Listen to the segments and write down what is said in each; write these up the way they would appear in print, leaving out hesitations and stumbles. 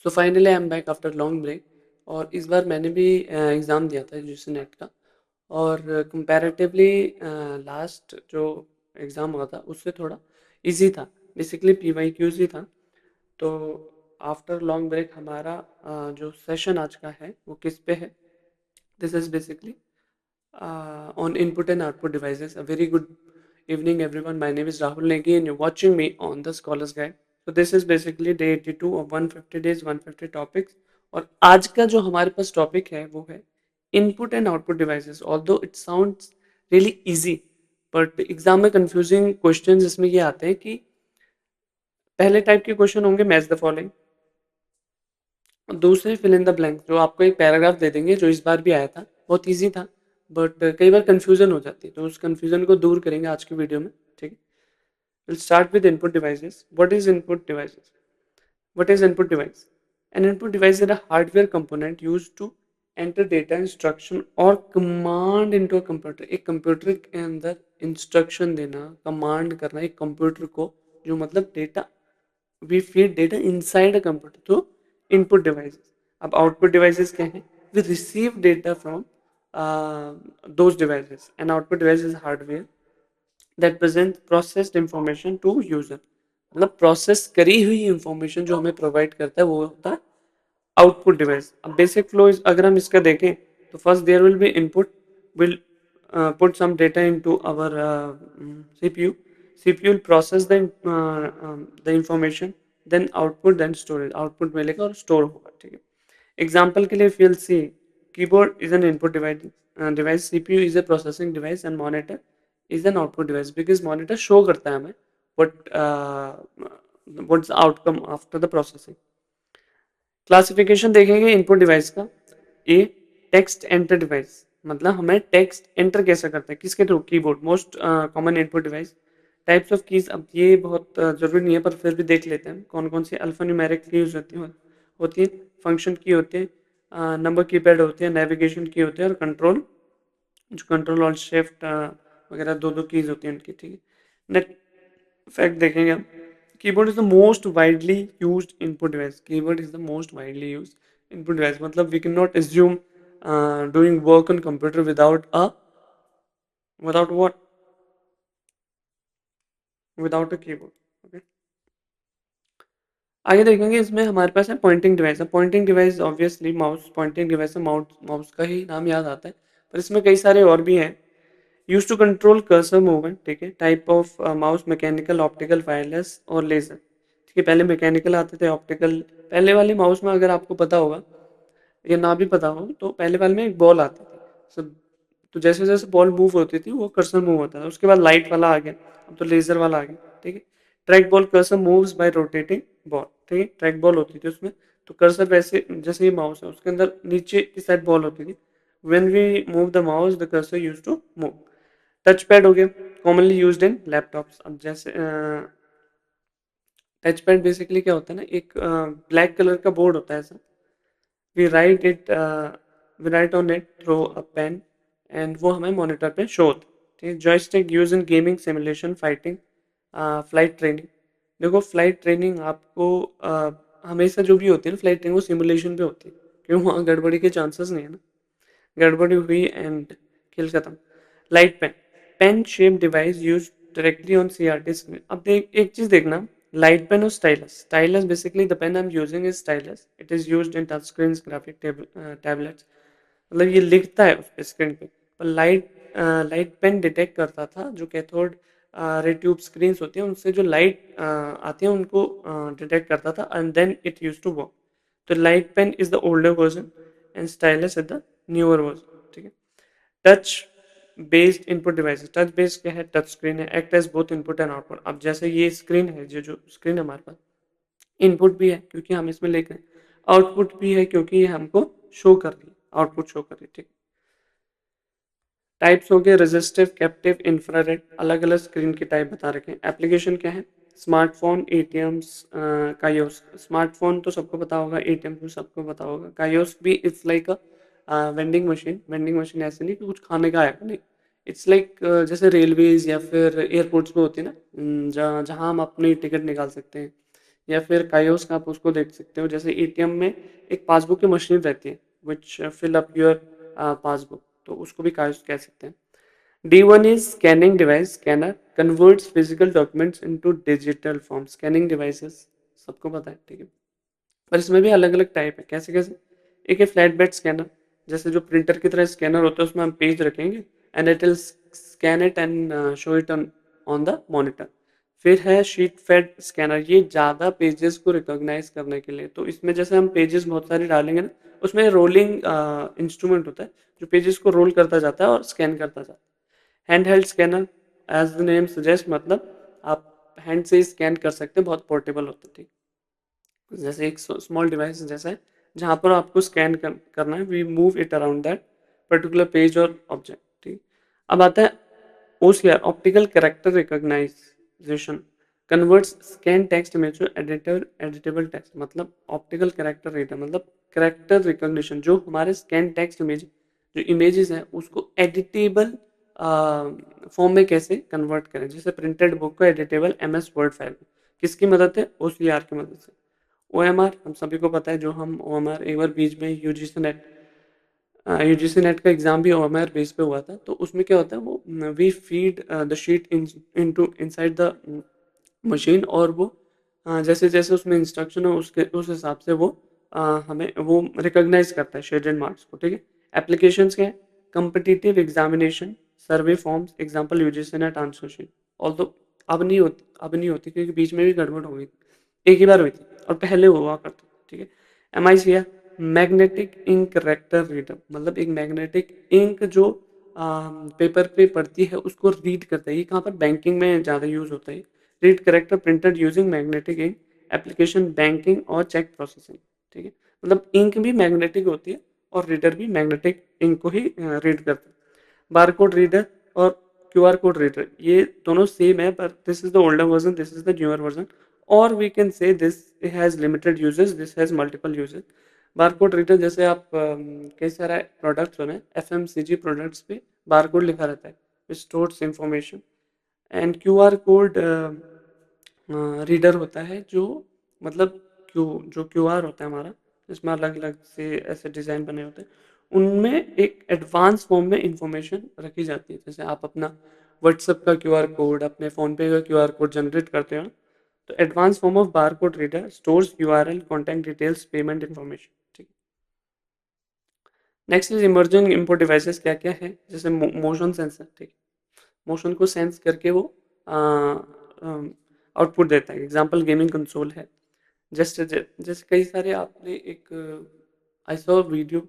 So finally I am back after long break. और इस बार मैंने भी एग्ज़ाम दिया था यूजीसी नेट का। और कंपैरेटिवली लास्ट जो एग्ज़ाम हुआ था उससे थोड़ा इजी था। बेसिकली पीवाईक्यूज ही था। तो आफ्टर लॉन्ग ब्रेक हमारा जो सेशन आज का है वो किस पे है? This is basically on input and output devices. A very good evening, everyone. My name is Rahul Negi, and you're watching me on the Scholars Guide. So this is basically day 82 of 150 days, 150 topics. और आज का जो हमारे पास topic है वो है input and output devices. Although it sounds really easy, but exam में confusing questions इसमें ये आते हैं कि पहले टाइप के क्वेश्चन होंगे मैच द फॉलोइंग, और दूसरे फिल इन द ब्लैंक जो आपको एक पैराग्राफ दे देंगे, जो इस बार भी आया था। बहुत इजी था, बट कई बार कंफ्यूजन हो जाती है, तो उस कंफ्यूजन को दूर करेंगे आज की वीडियो में। ठीक है, will start with input devices. What is input devices? What is input device? An input device is a hardware component used to enter data, instruction और कमांड इनटू अ कंप्यूटर। एक कंप्यूटर के अंदर instruction देना, command करना एक computer को, जो मतलब data, we feed data inside a computer through input devices. अब output devices क्या हैं? We receive data from uh, those devices. An output device is hardware that presents processed information to user. मतलब process करी हुई information जो हमें provide करता है वो होता है आउटपुट डिवाइस। अब बेसिक फ्लो अगर हम इसका देखें तो first there will be input, will put some data into our CPU. CPU will process the information, then output, then storage. Output मिलेगा और store होगा। ठीक है, एग्जाम्पल के लिए if you'll see, keyboard is an input device, CPU is a processing device, and monitor is an output device because monitor show करता है हमें what what's the outcome after the processing. Classification देखेंगे input device का। ए, text enter device, मतलब हमें text enter कैसे करते हैं, किसके through? Keyboard, most common input device. Types of keys, अब ये बहुत जरूरी नहीं है पर फिर भी देख लेते हैं कौन कौन सी अल्फा न्यूमेरिक कीज होती है, फंक्शन की होती है, नंबर कीपैड होती है, नेविगेशन की होती है, और कंट्रोल, जो कंट्रोल और शिफ्ट वगैरह दो दो कीज होती हैं उनकी। ठीक है, नेट फैक्ट देखेंगे हम। Keyboard is the most widely used input device. Keyboard is the most widely used input device, मतलब we can not assume doing work on computer without what? Without a keyboard. Okay. आगे देखेंगे, इसमें हमारे पास है pointing device. Pointing device obviously mouse pointing device है, mouse mouse का ही नाम याद आता है, पर इसमें कई सारे और भी हैं। Use to control cursor movement. ठीक है, type of mouse, mechanical, optical, wireless और लेजर। ठीक है, पहले मैकेनिकल आते थे, ऑप्टिकल। पहले वाले माउस में अगर आपको पता होगा या ना भी पता हो तो पहले वाले में एक बॉल आती थी सब, तो जैसे जैसे बॉल मूव होती थी वो कर्सर मूव होता था। उसके बाद लाइट वाला आ गया, अब तो लेजर वाला आ गया। ठीक है, track ball, cursor moves bye rotating ball. ठीक है, ट्रैक बॉल होती थी उसमें, तो कर्सर वैसे जैसे ये माउस है उसके अंदर नीचे की साइड बॉल होती थी। When we move the mouse the cursor used to move. Touch pad हो गया, कॉमनली यूज्ड इन लैपटॉप्स। अब जैसे टच पैड बेसिकली क्या होता है ना, एक ब्लैक कलर का बोर्ड होता है ऐसा, we write it we write on it through a pen, and वो हमें मॉनिटर पे शो होता है। ठीक है, joystick use in gaming, simulation, fighting, flight training. देखो फ्लाइट ट्रेनिंग आपको हमेशा जो भी होती है ना फ्लाइट ट्रेनिंग, वो सिमुलेशन पे होती है, क्यों? वहाँ गड़बड़ी के चांसेस नहीं है ना, गड़बड़ी हुई एंड खेल खत्म। Light pen, pen shape device use directly on CRT screen. अब देख एक चीज देखना, लाइट पेन और stylus. Stylus basically the pen I am using is stylus, it is used in touch screen, graphic tablets. मतलब ये लिखता है उस पे स्क्रीन पे, पर लाइट पेन डिटेक्ट करता था जो कैथोड रे ट्यूब स्क्रीन होती है उनसे जो लाइट आती है उनको डिटेक्ट करता था, and then it use to work. तो light pen is the older version and stylus is the newer version. ठीक है, touch based input devices. Touch based क्या है? टच स्क्रीन है, act as both input and output. अब जैसे ये screen है, जो स्क्रीन है हमारे पास, इनपुट भी है क्योंकि हम इसमें लिख रहे हैं, आउटपुट भी है क्योंकि ये हमको शो कर रही है, आउटपुट शो कर रही है। ठीक, टाइप्स हो गए रेजिस्टिव, कैप्टिव, इंफ्रारेड, अलग अलग स्क्रीन के टाइप बता रखे हैं। एप्लीकेशन क्या है? Smartphone, ATMs, kiosk. स्मार्टफोन तो सबको पता होगा, एटीएम तो सबको पता होगा, कायोस्क भी it's like a vending machine. Vending machine ऐसे नहीं कि कुछ खाने का है, नहीं, इट्स लाइक जैसे रेलवेज या फिर एयरपोर्ट्स पे होती है ना, जहाँ जहाँ हम अपनी टिकट निकाल सकते हैं, या फिर कायोस का आप उसको देख सकते हो। जैसे एटीएम में एक पासबुक की मशीन रहती है विच फिल अप योर पासबुक, तो उसको भी कायोस कह सकते हैं। D1 is scanning device. Scanner converts physical documents into digital form. Scanning devices सबको पता है, ठीक है। पर इसमें भी अलग अलग टाइप है। कैसे कैसे? एक है फ्लैट बेड स्कैनर, जैसे जो प्रिंटर की तरह स्कैनर होता है, उसमें हम पेज रखेंगे and it will scan it and show it on on the monitor. फिर है शीट फेड स्कैनर, ये ज़्यादा पेजेस को रिकॉग्नाइज करने के लिए। तो इसमें जैसे हम पेजेस बहुत सारे डालेंगे ना, उसमें रोलिंग इंस्ट्रूमेंट होता है जो पेजेस को रोल करता जाता है और स्कैन करता जाता है। Hand held scanner, as the name suggest, मतलब आप हैंड से ही स्कैन कर सकते हैं, बहुत पोर्टेबल होता है, ठीक। जैसे एक स्मॉल डिवाइस जैसा है, जहाँ पर आपको स्कैन करना है, we move it around that particular page और ऑब्जेक्ट, ठीक। अब आता है OCR, optical character recognization, converts scan text image to editable text. मतलब ऑप्टिकल कैरेक्टर रीडर, मतलब कैरेक्टर रिकॉग्निशन, जो हमारे स्कैन टेक्स्ट इमेज, जो इमेजेस हैं, उसको एडिटेबल फॉर्म में कैसे कन्वर्ट करें। जैसे प्रिंटेड बुक को एडिटेबल MS वर्ड फाइल में, किसकी मदद है? OCR की मदद से। OMR हम सभी को पता है, जो हम OMR एक बार बीच में यूजीसी नेट का एग्जाम भी OMR बेस पे हुआ था। तो उसमें क्या होता है, वो we feed the sheet into inside the machine, और वो जैसे जैसे उसमें इंस्ट्रक्शन हो उसके उस हिसाब से वो हमें वो रिकॉग्नाइज करता है शेडेड मार्क्स को, ठीक है। एप्लीकेशंस क्या है? Competitive examination, survey forms, example UGC NET answer sheet. Although अब नहीं होती क्योंकि बीच में भी गड़बड़ हो गई, एक ही बार हुई थी और पहले हुआ करता, ठीक है। MICR, magnetic ink character reader, मतलब एक मैग्नेटिक इंक जो पेपर पे पड़ती है उसको रीड करता है। ये कहाँ पर? बैंकिंग में ज़्यादा यूज होता है। Read character printed using magnetic ink, application banking और चेक प्रोसेसिंग, ठीक है। मतलब इंक भी मैग्नेटिक होती है और रीडर भी मैग्नेटिक इंक को ही रीड करता है। बारकोड रीडर और QR कोड रीडर, ये दोनों सेम है, पर this is the older version, this is the newer version, और we can say this has limited uses, this has multiple uses. Barcode reader, जैसे आप कई सारे प्रोडक्ट्स होने FMCG प्रोडक्ट्स पे बारकोड लिखा रहता है, which stores information. And QR code reader होता है जो, मतलब जो QR होता है हमारा, जिसमें अलग अलग से ऐसे डिज़ाइन बने होते हैं, उनमें एक एडवांस फॉर्म में इंफॉर्मेशन रखी जाती है। जैसे आप अपना व्हाट्सएप का QR कोड, अपने फ़ोनपे का QR कोड जनरेट करते हो ना, तो advance form of bar code reader stores URL, contact details, payment information, ठीक है। Next is emerging input devices, क्या क्या है? जैसे मोशन सेंसर, ठीक, मोशन को सेंस करके वो आउटपुट देता है। एग्जांपल गेमिंग कंसोल है। जैसे जैसे कई सारे आपने एक I saw video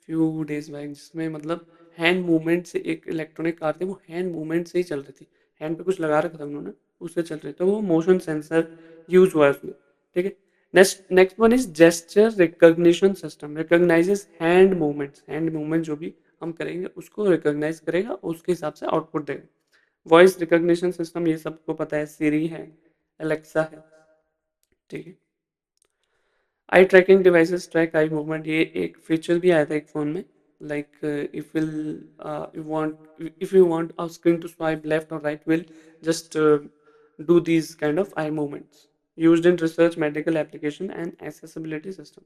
few days back, जिसमें मतलब हैंड मूवमेंट से एक इलेक्ट्रॉनिक कार थी, वो हैंड मूवमेंट से ही चल रही थी, हैंड पे कुछ लगा रखा था उन्होंने, उससे चल रही, तो वो मोशन सेंसर यूज हुआ है उसमें, ठीक है। Next next one is gesture recognition system, recognises hand movement जो भी हम करेंगे उसको रिकॉग्नाइज करेगा, उसके हिसाब से आउटपुट देगा। वॉइस रिकॉग्निशन सिस्टम, ये सबको पता है, सीरी है, एलेक्सा है, ठीक है। Eye tracking devices track eye movement, ये एक फीचर भी आया था एक फ़ोन में। Like if you want a screen to swipe left और right, will just do these kind of eye movements, used in research, medical application and accessibility system.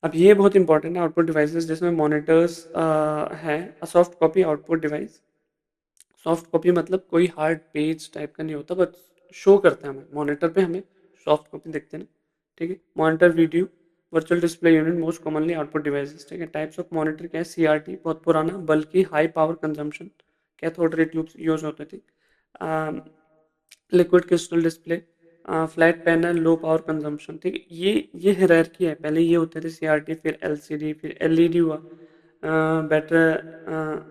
अब ये बहुत इंपॉर्टेंट है, आउटपुट डिवाइसेस, जिसमें मॉनिटर्स है, soft copy output device. Soft copy मतलब कोई hard page type का नहीं होता, बट शो करता है हमें मॉनिटर पे, हमें सॉफ्ट कॉपी देखते हैं ना, ठीक है। Monitor video virtual display unit, most commonly output devices, ठीक है। टाइप्स ऑफ मॉनिटर क्या है? CRT बहुत पुराना, बल्कि high power consumption, cathode ray tubes use होते थे। Liquid crystal display, flat panel, low power consumption, ठीक है। ये हायरार्की है, पहले ये होते थे CRT, फिर LCD, फिर LED हुआ, बेटर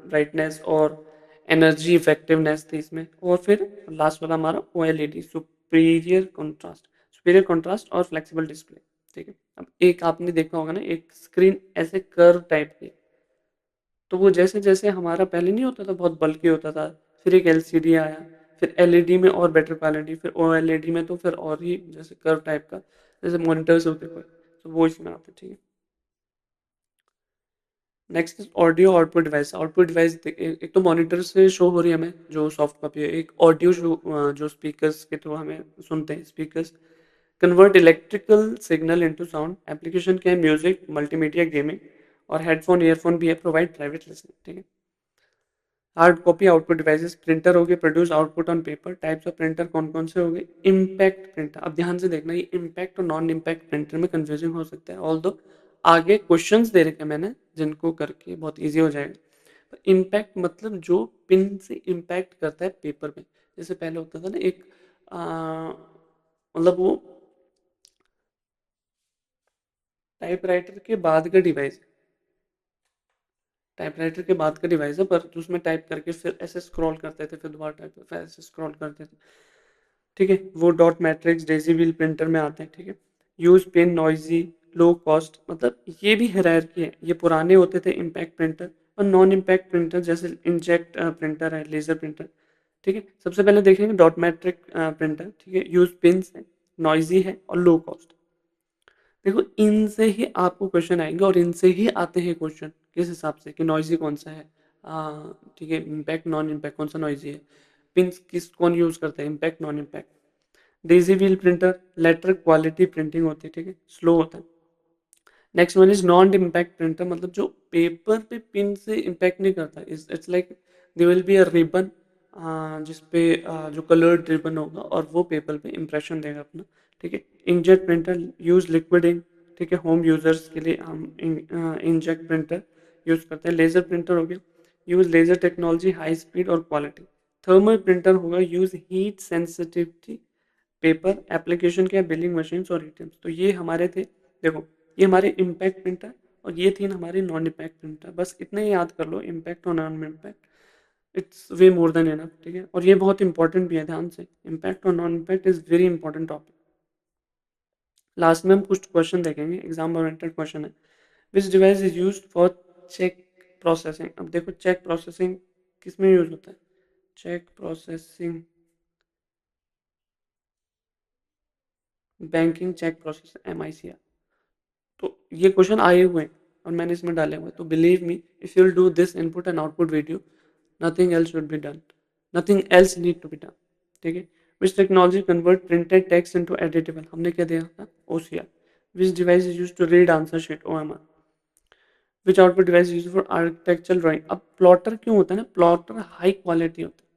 ब्राइटनेस और एनर्जी इफेक्टिवनेस थी इसमें, और फिर लास्ट वाला हमारा OLED, सुपीरियर कंट्रास्ट और फ्लेक्सिबल डिस्प्ले, ठीक है। अब एक आपने देखा होगा ना, एक स्क्रीन ऐसे कर्व टाइप की, तो वो जैसे जैसे हमारा पहले नहीं होता था, बहुत बल्कि होता था, फिर एक LCD आया, फिर LED में और बेटर क्वालिटी, फिर OLED में तो फिर और ही जैसे कर्व टाइप का, जैसे मॉनिटर्स होते कोई, तो वो इसमें आते, ठीक है। Next is audio output device. Output device एक तो मॉनिटर से शो हो रही है हमें जो सॉफ्ट कॉपी है, एक ऑडियो जो स्पीकर्स के थ्रू हमें सुनते हैं, speakers, convert electrical signal into sound, application क्या है, म्यूजिक, मल्टीमीडिया, गेमिंग, और हेडफोन ईयरफोन भी है, प्रोवाइड प्राइवेट लिसनिंग, ठीक है। Hard copy output devices, printer हो गए, produce output on paper. Types of printer कौन कौन से हो गए, इम्पैक्ट प्रिंटर। अब ध्यान से देखना, ये इम्पैक्ट और नॉन इम्पैक्ट प्रिंटर में कंफ्यूजिंग हो सकता है, ऑल दो आगे क्वेश्चंस दे रखे मैंने जिनको करके बहुत इजी हो जाएगा। इम्पैक्ट मतलब जो पिन से इम्पैक्ट करता है पेपर में। जैसे पहले होता था ना एक मतलब वो टाइपराइटर के बाद का डिवाइस, टाइपराइटर के बाद का डिवाइस है, पर उसमें टाइप करके फिर ऐसे स्क्रॉल करते थे, फिर दोबारा टाइप फिर ऐसे स्क्रॉल करते थे, ठीक है। वो dot matrix daisy wheel printer में आते हैं, ठीक है। Use pen, noisy, low cost, मतलब ये भी हायरार्की है। ये पुराने होते थे इम्पैक्ट प्रिंटर, और नॉन इम्पैक्ट प्रिंटर जैसे इंजेक्ट प्रिंटर है, लेजर प्रिंटर, ठीक है। सबसे पहले देखेंगे डॉट मैट्रिक प्रिंटर, ठीक है। यूज पिन्स है, नॉइजी है और लो कॉस्ट। देखो इनसे ही आपको क्वेश्चन आएंगे, और इनसे ही आते हैं क्वेश्चन किस हिसाब से कि नॉइजी कौन सा है, ठीक है, इम्पैक्ट नॉन इम्पैक्ट कौन सा नॉइजी है, पिंस किस कौन यूज करता है, impact non impact. Daisy wheel printer letter quality printing होती है, ठीक है, स्लो होता है। Next one is non impact printer, मतलब जो पेपर पे पिन से इम्पैक्ट नहीं करता, it's like there will be a ribbon जिसपे जो कलर्ड रिबन होगा और वो पेपर पे इंप्रेशन देगा अपना, ठीक है। Inkjet printer use liquid ink, ठीक है, होम यूजर्स के लिए हम इंकजेट प्रिंटर यूज करते हैं। लेजर प्रिंटर हो गया, use laser technology, high speed और क्वालिटी। थर्मल प्रिंटर होगा, use heat sensitivity, paper application क्या, बिलिंग मशीन और एटीएम्स। तो ये हमारे थे, देखो ये हमारे इम्पैक्ट प्रिंटर, और ये थी हमारी नॉन इम्पैक्ट प्रिंटर। बस इतने ही याद कर लो, इम्पैक्ट और non impact, it's way more than enough, ठीक है। और ये बहुत इंपॉर्टेंट भी है, ध्यान से, इम्पैक्ट और non impact is very important topic. Last में हम कुछ क्वेश्चन देखेंगे, एग्जाम ओरिएंटेड क्वेश्चन है। Which device is use for check processing. अब देखो चेक प्रोसेसिंग किस में यूज होता है, check processing, banking check process, MICR। तो ये क्वेश्चन आए हुए हैं और मैंने इसमें डाले हुए हैं, तो believe me, if you will do this input and output video, nothing else should be done, nothing else need to be done, ठीक है। Which technology convert printed text into editable, हमने क्या दिया था, OCR। Which device is use to read answer sheet, OMR। Which output device use for architectural drawing. अब plotter क्यों होता है ना, प्लॉटर हाई क्वालिटी होता है,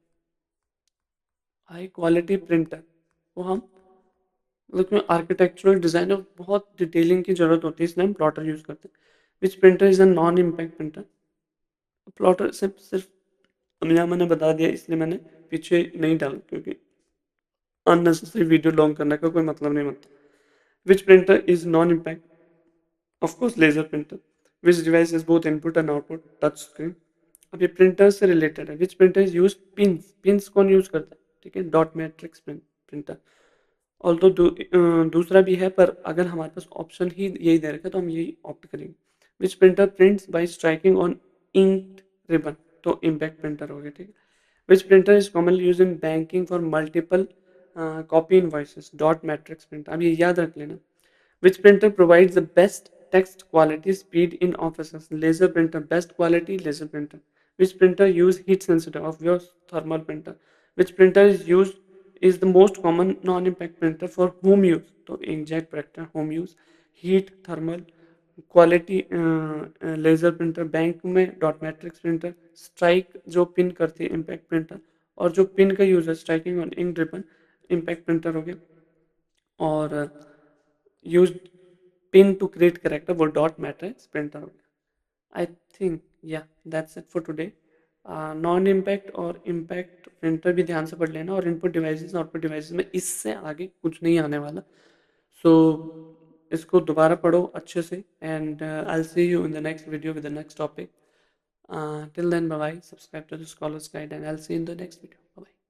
हाई क्वालिटी प्रिंटर, वो हम मतलब उसमें आर्किटेक्चरल डिजाइन और बहुत डिटेलिंग की जरूरत होती है, इसलिए हम प्लॉटर यूज करते हैं। विच printer is a non impact printer. Plotter सिर्फ अमिया मैंने बता दिया, इसलिए मैंने पीछे नहीं डाला, क्योंकि अननेसेसरी वीडियो लॉन्ग करने का कोई मतलब नहीं बनता। Which printer is non impact, of course laser printer. Which device is both input and output, touch screen. अब ये प्रिंटर से रिलेटेड है। Which printer is use pins, pins कौन यूज करता है, ठीक है, डॉट मैट्रिक्स प्रिंटर। ऑल्दो दूसरा भी है, पर अगर हमारे पास ऑप्शन ही यही दे रखा है तो हम यही ऑप्ट करेंगे। Which printer prints by striking on ink ribbon, तो इम्पैक्ट प्रिंटर हो गया, ठीक है। Which printer is commonly use in banking for multiple copy invoices, dot matrix printer. अब ये याद रख लेना। Which printer provides the best text quality speed in offices? Laser printer, best quality laser printer. Which printer use heat sensitive? Of your thermal printer. Which printer is the most common non-impact printer for home use? So inkjet printer, home use, heat, thermal, quality laser printer, bank में dot matrix printer, strike जो pin करती है impact printer, और जो pin का use है striking और ink ड्रिपन, impact printer हो गया। और use pin to create character, वो डॉट मैट्रिक्स प्रिंटर हो गया। I think yeah that's it for today. Non impact और इम्पैक्ट प्रिंटर भी ध्यान से पढ़ लेना, और इनपुट डिवाइसेस आउटपुट डिवाइसेस में इससे आगे कुछ नहीं आने वाला। सो इसको दोबारा पढ़ो अच्छे से, and I see you in the next video with the next topic. Till then, bye bye. Subscribe to the Scholars Guide, and I'll see you in the next video. Bye bye.